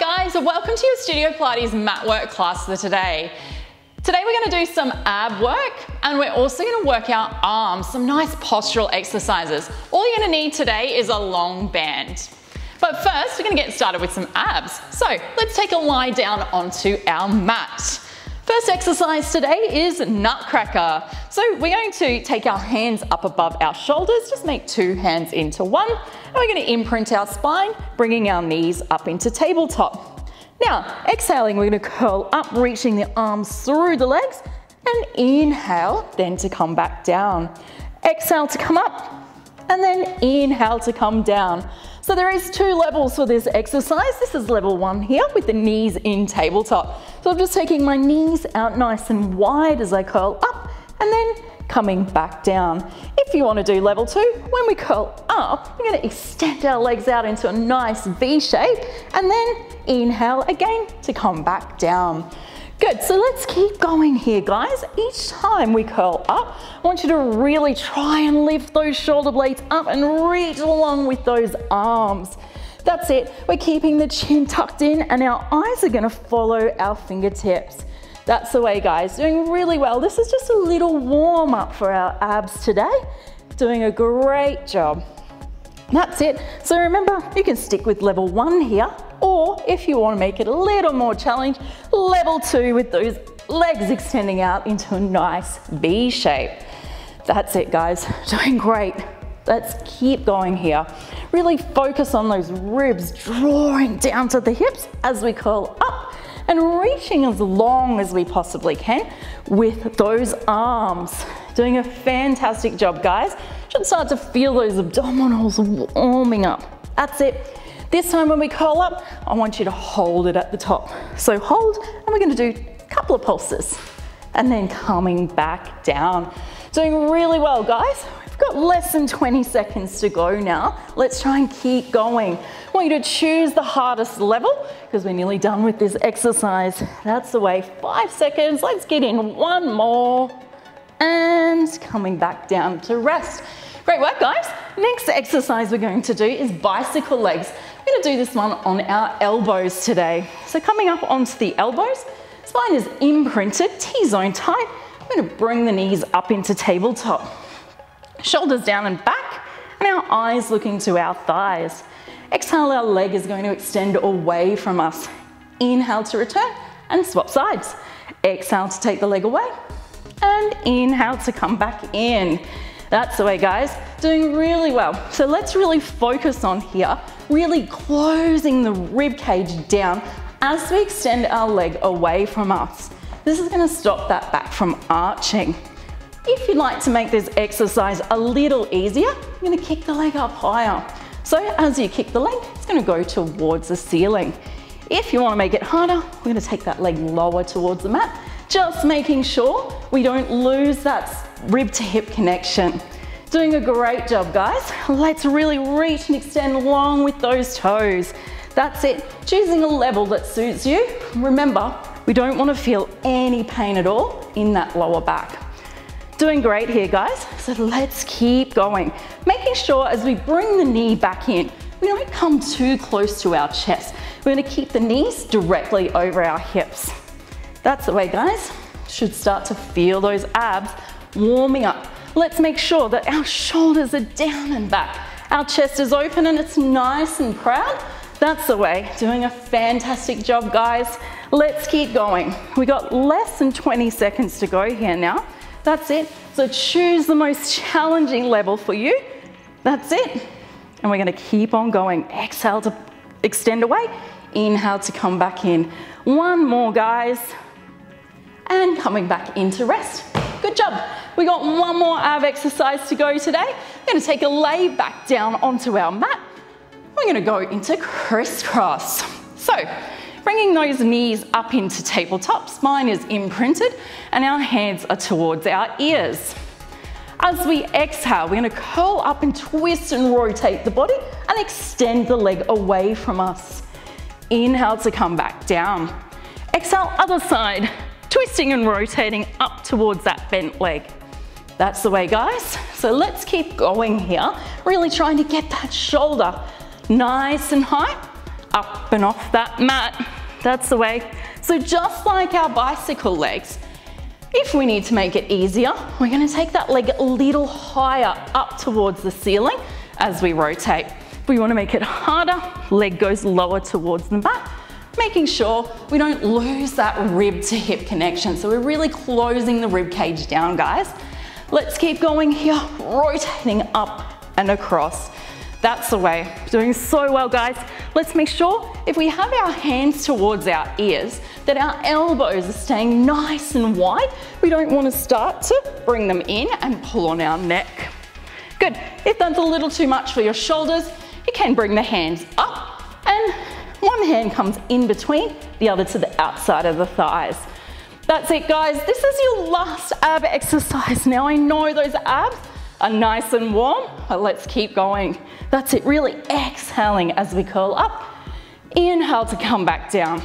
guys, welcome to your Studio Pilates mat work class for today. Today we're going to do some ab work and we're also going to work our arms, some nice postural exercises. All you're going to need today is a long band. But first we're going to get started with some abs. So let's take a lie down onto our mat. First exercise today is Nutcracker. So we're going to take our hands up above our shoulders, just make two hands into one, and we're going to imprint our spine, bringing our knees up into tabletop. Now, exhaling, we're going to curl up, reaching the arms through the legs, and inhale, then to come back down. Exhale to come up, and then inhale to come down. So there is two levels for this exercise. This is level one here with the knees in tabletop. So I'm just taking my knees out nice and wide as I curl up and then coming back down. If you want to do level two, when we curl up, we're going to extend our legs out into a nice V shape and then inhale again to come back down. Good, so let's keep going here, guys. Each time we curl up, I want you to really try and lift those shoulder blades up and reach along with those arms. That's it. We're keeping the chin tucked in and our eyes are going to follow our fingertips. That's the way, guys. Doing really well. This is just a little warm up for our abs today. Doing a great job. That's it. So remember, you can stick with level one here, or if you want to make it a little more challenge, level two with those legs extending out into a nice V shape. That's it, guys. Doing great. Let's keep going here. Really focus on those ribs, drawing down to the hips as we curl up and reaching as long as we possibly can with those arms. Doing a fantastic job, guys. Should start to feel those abdominals warming up. That's it. This time when we curl up, I want you to hold it at the top. So hold, and we're going to do a couple of pulses and then coming back down. Doing really well, guys. We've got less than 20 seconds to go now. Let's try and keep going. I want you to choose the hardest level because we're nearly done with this exercise. That's the way. 5 seconds. Let's get in one more and coming back down to rest. Great work, guys. Next exercise we're going to do is bicycle legs. We're going to do this one on our elbows today. So coming up onto the elbows, spine is imprinted, T-zone tight. We're going to bring the knees up into tabletop. Shoulders down and back, and our eyes looking to our thighs. Exhale, our leg is going to extend away from us. Inhale to return and swap sides. Exhale to take the leg away and inhale to come back in. That's the way, guys. Doing really well. So let's really focus on here, really closing the rib cage down as we extend our leg away from us. This is going to stop that back from arching. If you'd like to make this exercise a little easier, you're going to kick the leg up higher. So as you kick the leg, it's going to go towards the ceiling. If you want to make it harder, we're going to take that leg lower towards the mat, just making sure we don't lose that rib to hip connection. Doing a great job, guys. Let's really reach and extend long with those toes. That's it. Choosing a level that suits you. Remember, we don't want to feel any pain at all in that lower back. Doing great here, guys. So let's keep going. Making sure as we bring the knee back in, we don't come too close to our chest. We're going to keep the knees directly over our hips. That's the way, guys. Should start to feel those abs warming up. Let's make sure that our shoulders are down and back. Our chest is open and it's nice and proud. That's the way. Doing a fantastic job, guys. Let's keep going. We got less than 20 seconds to go here now. That's it. So choose the most challenging level for you. That's it. And we're going to keep on going. Exhale to extend away. Inhale to come back in. One more, guys. And coming back into rest. Good job. We got one more ab exercise to go today. We're going to take a lay back down onto our mat. We're going to go into crisscross. So bringing those knees up into tabletop, spine is imprinted, and our hands are towards our ears. As we exhale, we're going to curl up and twist and rotate the body and extend the leg away from us. Inhale to come back down. Exhale, other side, twisting and rotating up towards that bent leg. That's the way, guys. So let's keep going here, really trying to get that shoulder nice and high. up and off that mat. That's the way. So just like our bicycle legs, if we need to make it easier, we're going to take that leg a little higher up towards the ceiling as we rotate. If we want to make it harder, leg goes lower towards the mat, making sure we don't lose that rib to hip connection. So we're really closing the rib cage down, guys. Let's keep going here, rotating up and across. That's the way. Doing so well, guys. Let's make sure if we have our hands towards our ears, that our elbows are staying nice and wide. We don't want to start to bring them in and pull on our neck. Good. If that's a little too much for your shoulders, you can bring the hands up and one hand comes in between, the other to the outside of the thighs. That's it, guys. This is your last ab exercise. Now I know those abs are nice and warm, but let's keep going. That's it, really exhaling as we curl up. Inhale to come back down.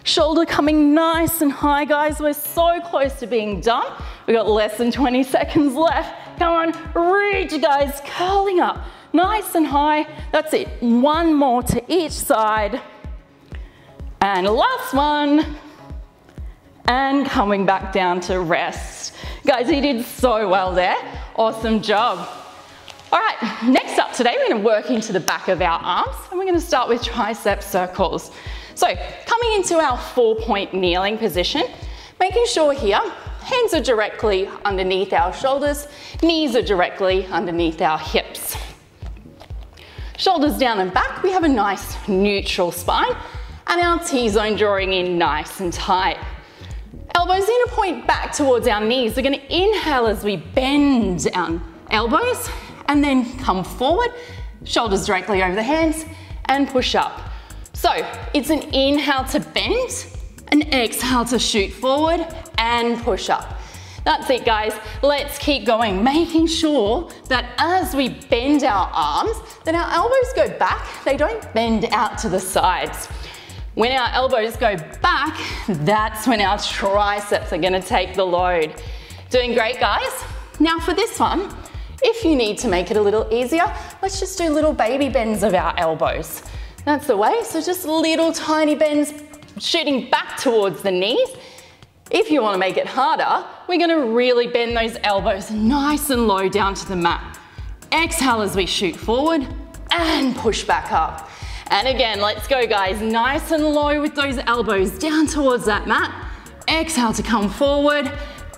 Shoulder coming nice and high, guys. We're so close to being done. We've got less than 20 seconds left. Come on, reach, guys, curling up. Nice and high. That's it. One more to each side. And last one. And coming back down to rest. Guys, you did so well there. Awesome job. All right, next up today, we're going to work into the back of our arms, and we're going to start with tricep circles. So coming into our 4-point kneeling position, making sure here, hands are directly underneath our shoulders, knees are directly underneath our hips. Shoulders down and back, we have a nice neutral spine, and our T-zone drawing in nice and tight. Elbows in a point back towards our knees. We're going to inhale as we bend our elbows and then come forward, shoulders directly over the hands and push up. So it's an inhale to bend, an exhale to shoot forward and push up. That's it, guys. Let's keep going, making sure that as we bend our arms, that our elbows go back, they don't bend out to the sides. When our elbows go back, that's when our triceps are gonna take the load. Doing great, guys. Now for this one, if you need to make it a little easier, let's just do little baby bends of our elbows. That's the way, so just little tiny bends shooting back towards the knees. If you wanna make it harder, we're gonna really bend those elbows nice and low down to the mat. Exhale as we shoot forward and push back up. And again, let's go, guys. Nice and low with those elbows down towards that mat. Exhale to come forward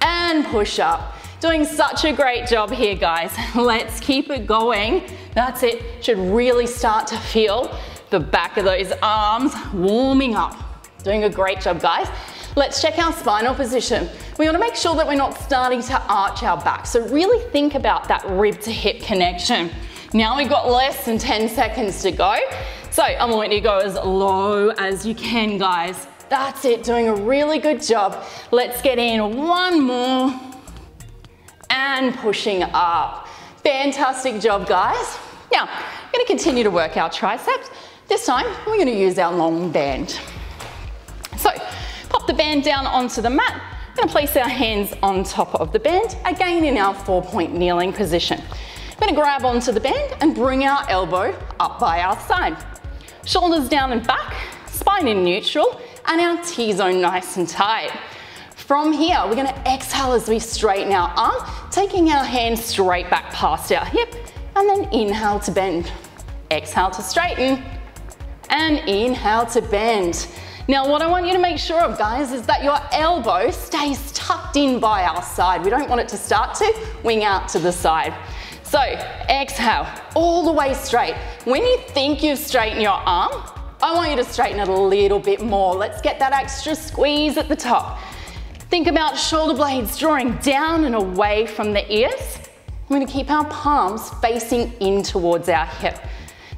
and push up. Doing such a great job here, guys. Let's keep it going. That's it. Should really start to feel the back of those arms warming up. Doing a great job, guys. Let's check our spinal position. We want to make sure that we're not starting to arch our back. So really think about that rib to hip connection. Now we've got less than 10 seconds to go. So I want you to go as low as you can, guys. That's it, doing a really good job. Let's get in one more and pushing up. Fantastic job, guys. Now, we're gonna continue to work our triceps. This time, we're gonna use our long band. So, pop the band down onto the mat. We're gonna place our hands on top of the band, again in our 4-point kneeling position. We're gonna grab onto the band and bring our elbow up by our side. Shoulders down and back, spine in neutral, and our T-zone nice and tight. From here, we're gonna exhale as we straighten our arm, taking our hands straight back past our hip, and then inhale to bend. Exhale to straighten, and inhale to bend. Now, what I want you to make sure of, guys, is that your elbow stays tucked in by our side. We don't want it to start to wing out to the side. So, exhale, all the way straight. When you think you've straightened your arm, I want you to straighten it a little bit more. Let's get that extra squeeze at the top. Think about shoulder blades drawing down and away from the ears. We're gonna keep our palms facing in towards our hip.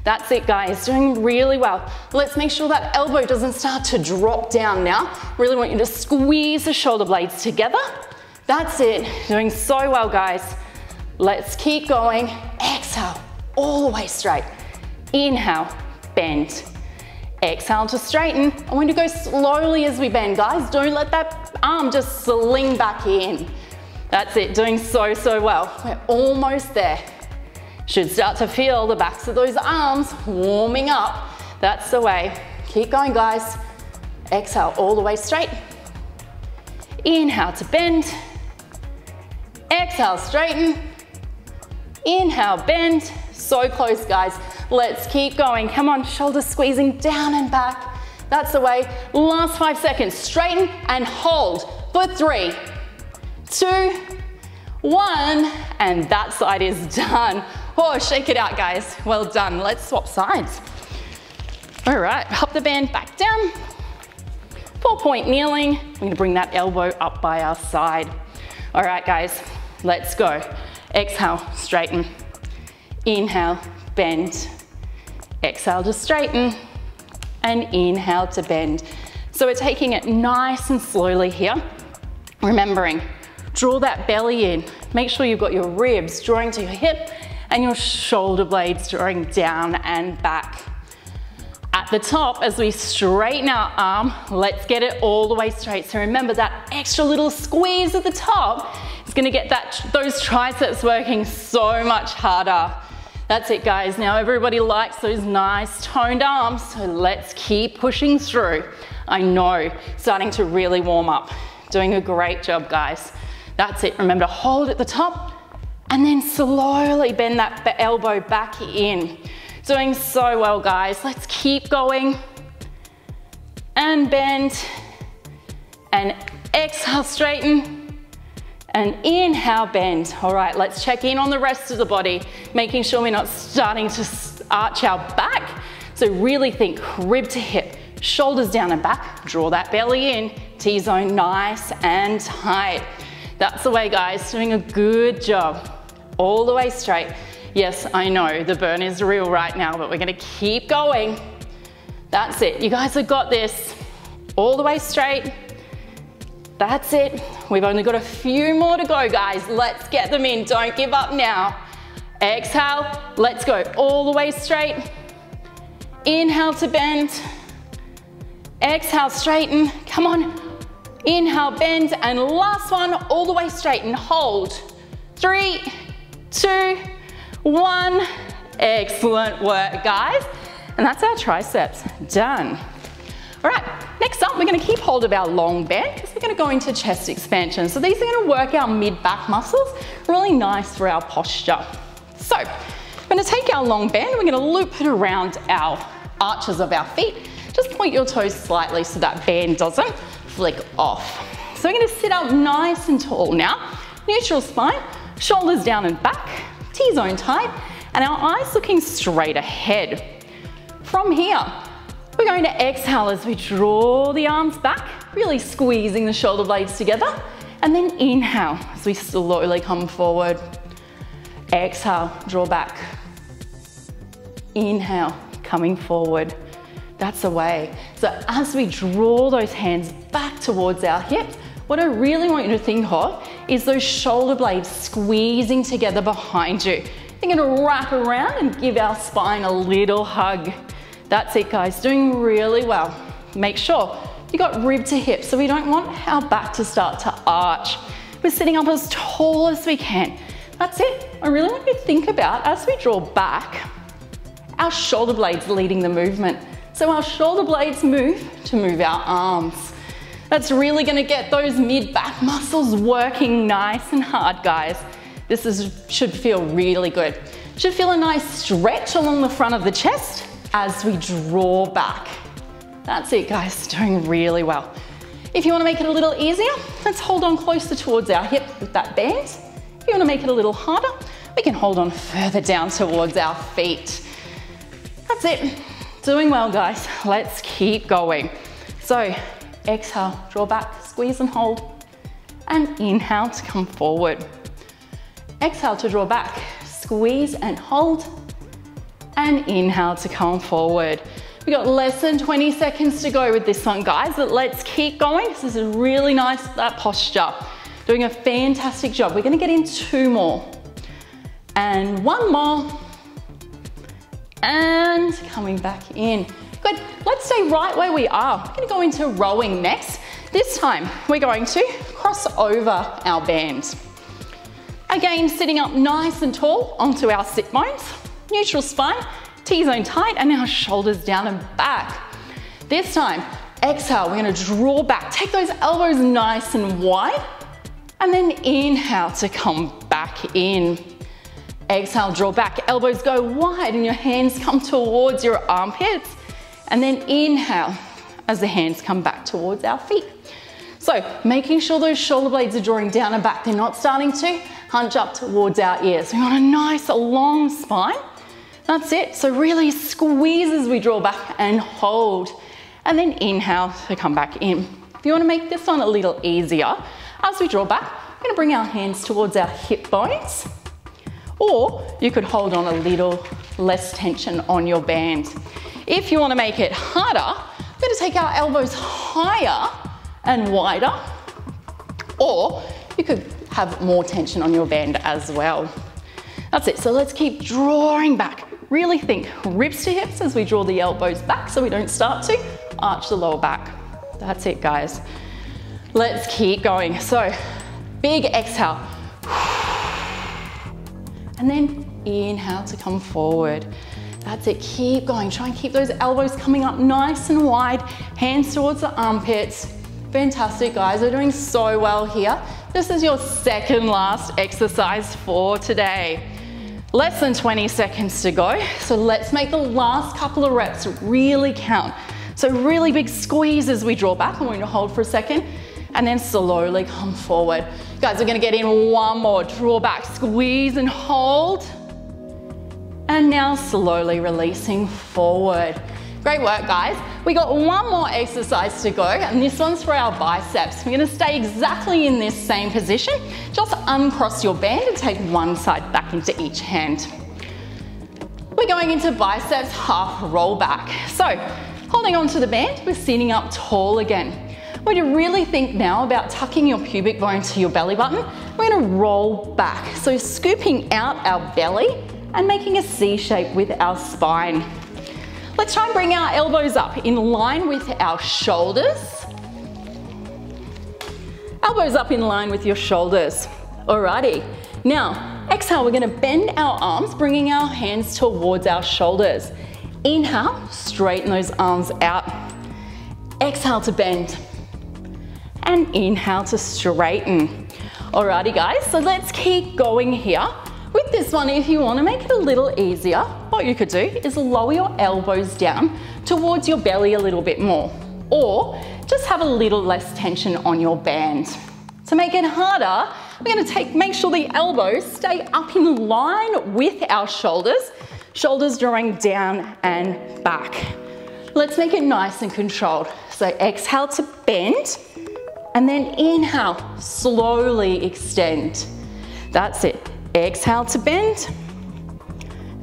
That's it, guys, doing really well. Let's make sure that elbow doesn't start to drop down now. Really want you to squeeze the shoulder blades together. That's it, doing so well, guys. Let's keep going. Exhale, all the way straight. Inhale, bend. Exhale to straighten. I want you to go slowly as we bend, guys. Don't let that arm just sling back in. That's it, doing so well. We're almost there. Should start to feel the backs of those arms warming up. That's the way. Keep going, guys. Exhale all the way straight. Inhale to bend. Exhale, straighten. Inhale, bend. So close, guys. Let's keep going. Come on, shoulders squeezing down and back. That's the way. Last 5 seconds. Straighten and hold for 3, 2, 1. And that side is done. Oh, shake it out, guys. Well done. Let's swap sides. All right, hop the band back down. 4-point kneeling. We're gonna bring that elbow up by our side. All right, guys, let's go. Exhale, straighten. Inhale, bend. Exhale to straighten. And inhale to bend. So we're taking it nice and slowly here. Remembering, draw that belly in. Make sure you've got your ribs drawing to your hip and your shoulder blades drawing down and back. At the top, as we straighten our arm, let's get it all the way straight. So remember that extra little squeeze at the top is gonna get those triceps working so much harder. That's it, guys. Now everybody likes those nice toned arms, so let's keep pushing through. I know, starting to really warm up. Doing a great job, guys. That's it. Remember to hold at the top and then slowly bend that elbow back in. Doing so well, guys. Let's keep going. And bend. And exhale, straighten. And inhale, bend. All right, let's check in on the rest of the body, making sure we're not starting to arch our back. So really think rib to hip, shoulders down and back, draw that belly in, T-zone nice and tight. That's the way, guys, doing a good job. All the way straight. Yes, I know the burn is real right now, but we're gonna keep going. That's it, you guys have got this. All the way straight. That's it. We've only got a few more to go, guys. Let's get them in, don't give up now. Exhale, let's go all the way straight. Inhale to bend. Exhale, straighten, come on. Inhale, bend, and last one, all the way straight and hold. 3, 2, 1. Excellent work, guys. And that's our triceps done. All right, next up, we're gonna keep hold of our long band because we're gonna go into chest expansion. So these are gonna work our mid-back muscles, really nice for our posture. So, we're gonna take our long band, we're gonna loop it around our arches of our feet. Just point your toes slightly so that band doesn't flick off. So we're gonna sit up nice and tall now. Neutral spine, shoulders down and back, T-zone tight, and our eyes looking straight ahead. From here, we're going to exhale as we draw the arms back, really squeezing the shoulder blades together, and then inhale as we slowly come forward. Exhale, draw back. Inhale, coming forward. That's the way. So as we draw those hands back towards our hips, what I really want you to think of is those shoulder blades squeezing together behind you. You're gonna wrap around and give our spine a little hug. That's it, guys, doing really well. Make sure you got rib to hip, so we don't want our back to start to arch. We're sitting up as tall as we can. That's it. I really want you to think about, as we draw back, our shoulder blades leading the movement. So our shoulder blades move to move our arms. That's really gonna get those mid-back muscles working nice and hard, guys. This should feel really good. Should feel a nice stretch along the front of the chest as we draw back. That's it, guys, doing really well. If you wanna make it a little easier, let's hold on closer towards our hip with that band. If you wanna make it a little harder, we can hold on further down towards our feet. That's it, doing well, guys. Let's keep going. So exhale, draw back, squeeze and hold, and inhale to come forward. Exhale to draw back, squeeze and hold, and inhale to come forward. We got less than 20 seconds to go with this one, guys, but let's keep going. This is really nice, that posture. Doing a fantastic job. We're gonna get in 2 more. And 1 more. And coming back in. Good, let's stay right where we are. We're gonna go into rowing next. This time, we're going to cross over our band. Again, sitting up nice and tall onto our sit bones. Neutral spine, T-zone tight, and now shoulders down and back. This time, exhale, we're gonna draw back. Take those elbows nice and wide, and then inhale to come back in. Exhale, draw back, elbows go wide, and your hands come towards your armpits, and then inhale as the hands come back towards our feet. So making sure those shoulder blades are drawing down and back. They're not starting to hunch up towards our ears. We want a nice long spine. That's it. So really squeeze as we draw back and hold. And then inhale to come back in. If you want to make this one a little easier, as we draw back, we're going to bring our hands towards our hip bones. Or you could hold on a little less tension on your band. If you want to make it harder, we're going to take our elbows higher and wider. Or you could have more tension on your band as well. That's it. So let's keep drawing back. Really think ribs to hips as we draw the elbows back so we don't start to arch the lower back. That's it, guys. Let's keep going. So big exhale. And then inhale to come forward. That's it, keep going. Try and keep those elbows coming up nice and wide, hands towards the armpits. Fantastic, guys, we're doing so well here. This is your second last exercise for today. Less than 20 seconds to go, so let's make the last couple of reps really count. So really big squeeze as we draw back. I'm going to hold for a second and then slowly come forward. Guys, we're gonna get in one more. Draw back, squeeze and hold. And now slowly releasing forward. Great work, guys. We got one more exercise to go, and this one's for our biceps. We're gonna stay exactly in this same position. Just uncross your band and take one side back into each hand. We're going into biceps half roll back. So, holding onto the band, we're sitting up tall again. We're going to really think now about tucking your pubic bone to your belly button. We're going to roll back. So scooping out our belly and making a C shape with our spine. Let's try and bring our elbows up in line with our shoulders. Elbows up in line with your shoulders. Alrighty. Now, exhale, we're going to bend our arms, bringing our hands towards our shoulders. Inhale, straighten those arms out. Exhale to bend. And inhale to straighten. Alrighty, guys, so let's keep going here. With this one, if you want to make it a little easier, what you could do is lower your elbows down towards your belly a little bit more, or just have a little less tension on your band. To make it harder, we're going to make sure the elbows stay up in line with our shoulders, shoulders drawing down and back. Let's make it nice and controlled. So exhale to bend, and then inhale, slowly extend. That's it. Exhale to bend,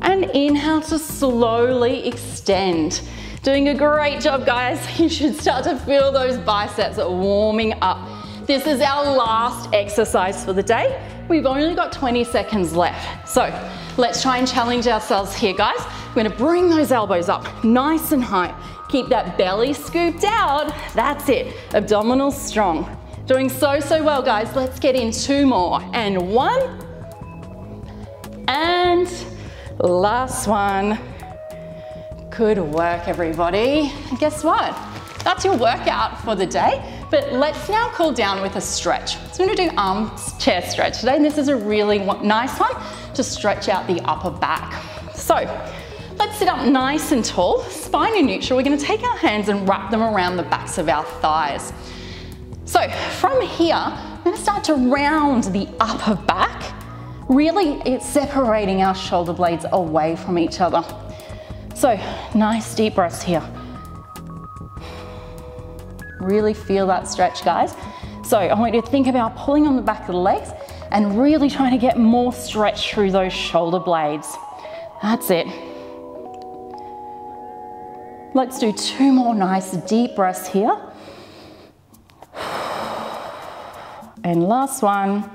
and inhale to slowly extend. Doing a great job, guys. You should start to feel those biceps warming up. This is our last exercise for the day. We've only got 20 seconds left. So let's try and challenge ourselves here, guys. We're gonna bring those elbows up nice and high. Keep that belly scooped out. That's it. Abdominals strong. Doing so well, guys. Let's get in two more. And one. And last one. Good work, everybody. And guess what? That's your workout for the day. But let's now cool down with a stretch. So we're gonna do armchair stretch today. And this is a really nice one to stretch out the upper back. So let's sit up nice and tall, spine in neutral. We're gonna take our hands and wrap them around the backs of our thighs. So from here, we're gonna start to round the upper back. Really, it's separating our shoulder blades away from each other. So nice deep breaths here. Really feel that stretch, guys. So I want you to think about pulling on the back of the legs and really trying to get more stretch through those shoulder blades. That's it. Let's do two more nice deep breaths here. And last one.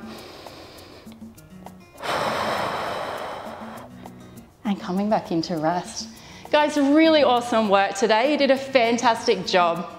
And coming back into rest. Guys, really awesome work today. You did a fantastic job.